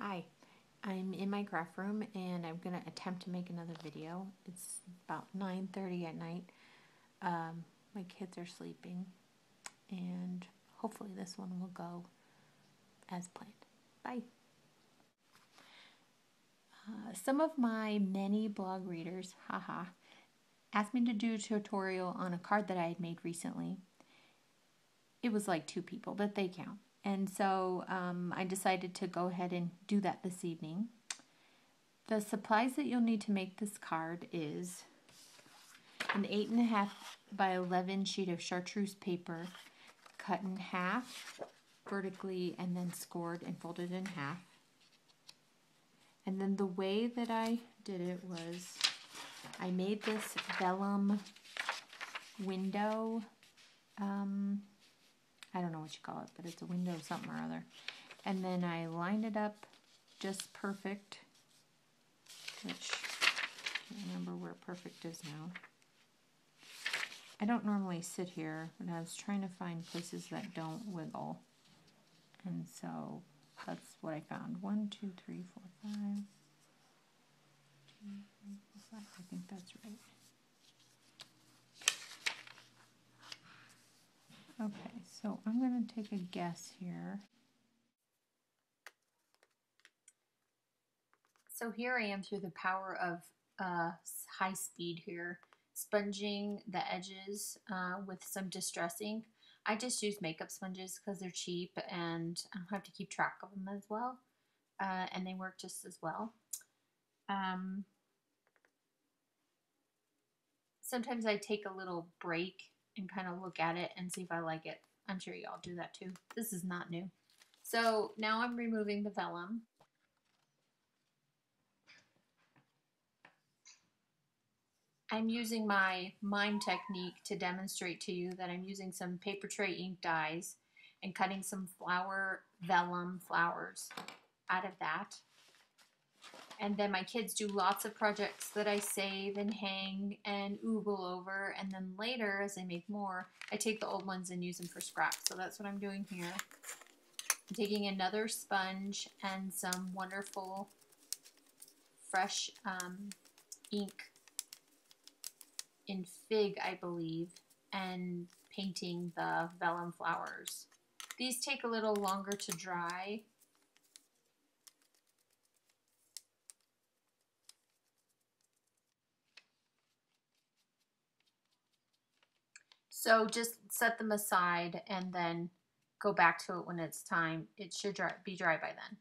Hi, I'm in my craft room and I'm going to attempt to make another video. It's about 9:30 at night. My kids are sleeping and hopefully this one will go as planned. Bye. Some of my many blog readers, haha, asked me to do a tutorial on a card that I had made recently. It was like 2 people, but they count. And so I decided to go ahead and do that this evening. The supplies that you'll need to make this card is an 8.5 by 11 sheet of chartreuse paper cut in half vertically and then scored and folded in half. And then the way that I did it was I made this vellum window, I don't know what you call it, but it's a window something or other. And then I lined it up just perfect, which I can't remember where perfect is now. I don't normally sit here, but I was trying to find places that don't wiggle. And so that's what I found. 1, 2, 3, 4, 5. 2, 3, 4, 5. I think that's right. Okay, so I'm going to take a guess here. So here I am through the power of high speed here, sponging the edges with some distress ink. I just use makeup sponges because they're cheap and I don't have to keep track of them as well, and they work just as well. Sometimes I take a little break and kind of look at it and see if I like it. I'm sure y'all do that too. This is not new. So now I'm removing the vellum. I'm using my mime technique to demonstrate to you that I'm using some paper tray ink dyes and cutting some vellum flowers out of that. And then my kids do lots of projects that I save and hang and oogle over. And then later, as I make more, I take the old ones and use them for scraps. So that's what I'm doing here. I'm taking another sponge and some wonderful fresh ink in Fig, I believe, and painting the vellum flowers. These take a little longer to dry. So just set them aside and then go back to it when it's time. It should be dry by then.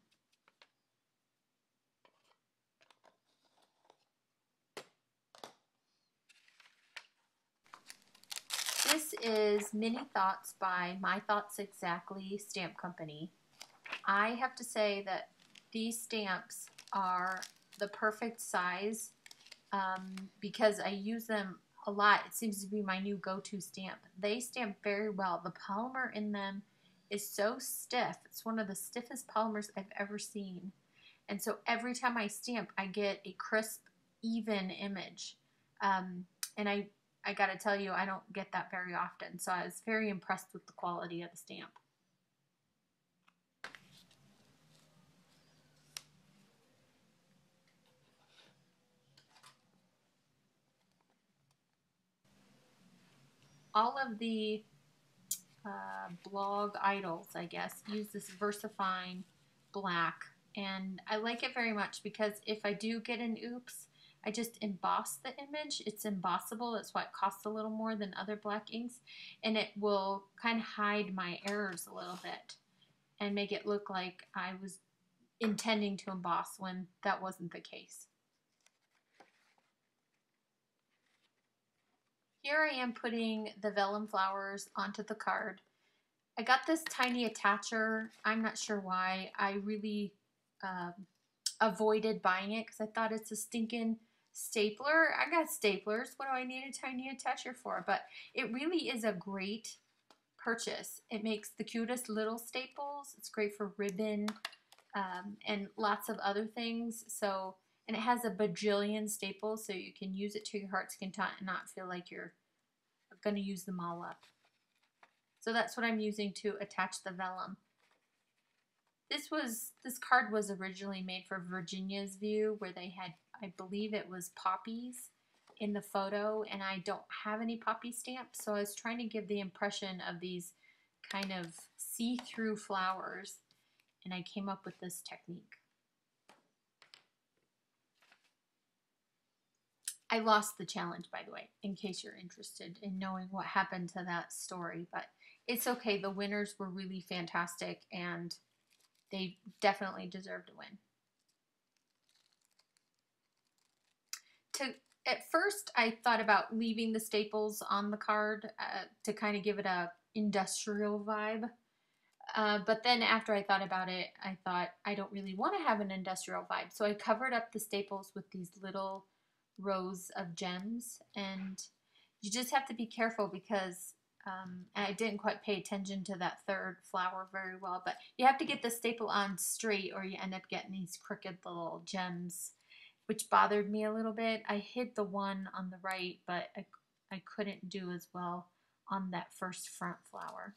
This is Mini Thoughts by My Thoughts Exactly Stamp Company. I have to say that these stamps are the perfect size because I use them a lot. It seems to be my new go-to stamp. They stamp very well. The polymer in them is so stiff. It's one of the stiffest polymers I've ever seen. And so every time I stamp, I get a crisp, even image. And I got to tell you, I don't get that very often. So I was very impressed with the quality of the stamp. All of the blog idols, I guess, use this VersaFine black. And I like it very much because if I do get an oops, I just emboss the image. It's embossable. That's why it costs a little more than other black inks. And it will kind of hide my errors a little bit and make it look like I was intending to emboss when that wasn't the case. Here I am putting the vellum flowers onto the card. I got this tiny attacher. I'm not sure why. I really avoided buying it because I thought it's a stinking stapler. I got staplers. What do I need a tiny attacher for? But it really is a great purchase. It makes the cutest little staples. It's great for ribbon and lots of other things. So, and it has a bajillion staples, so you can use it to your heart's content and not feel like you're going to use them all up. So that's what I'm using to attach the vellum. This card was originally made for Virginia's View, where they had, I believe it was poppies in the photo, and I don't have any poppy stamps, so I was trying to give the impression of these kind of see-through flowers, and I came up with this technique. I lost the challenge, by the way, in case you're interested in knowing what happened to that story, but it's okay. The winners were really fantastic, and they definitely deserve to win. At first, I thought about leaving the staples on the card to kind of give it a industrial vibe. But then after I thought about it, I thought I don't really want to have an industrial vibe. So I covered up the staples with these little rows of gems. And you just have to be careful because I didn't quite pay attention to that third flower very well. But you have to get the staple on straight or you end up getting these crooked little gems, which bothered me a little bit. I hid the one on the right, but I couldn't do as well on that first front flower.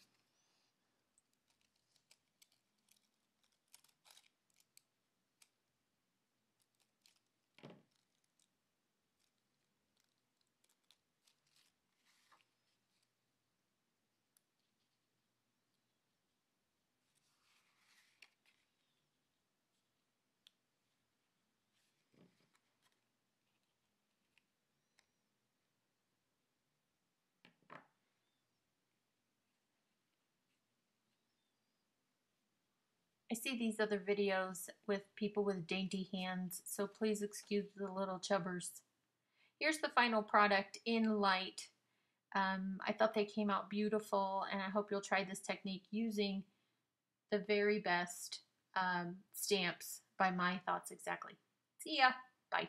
I see these other videos with people with dainty hands, so please excuse the little chubbers. Here's the final product in light. I thought they came out beautiful, and I hope you'll try this technique using the very best stamps by My Thoughts Exactly. See ya. Bye.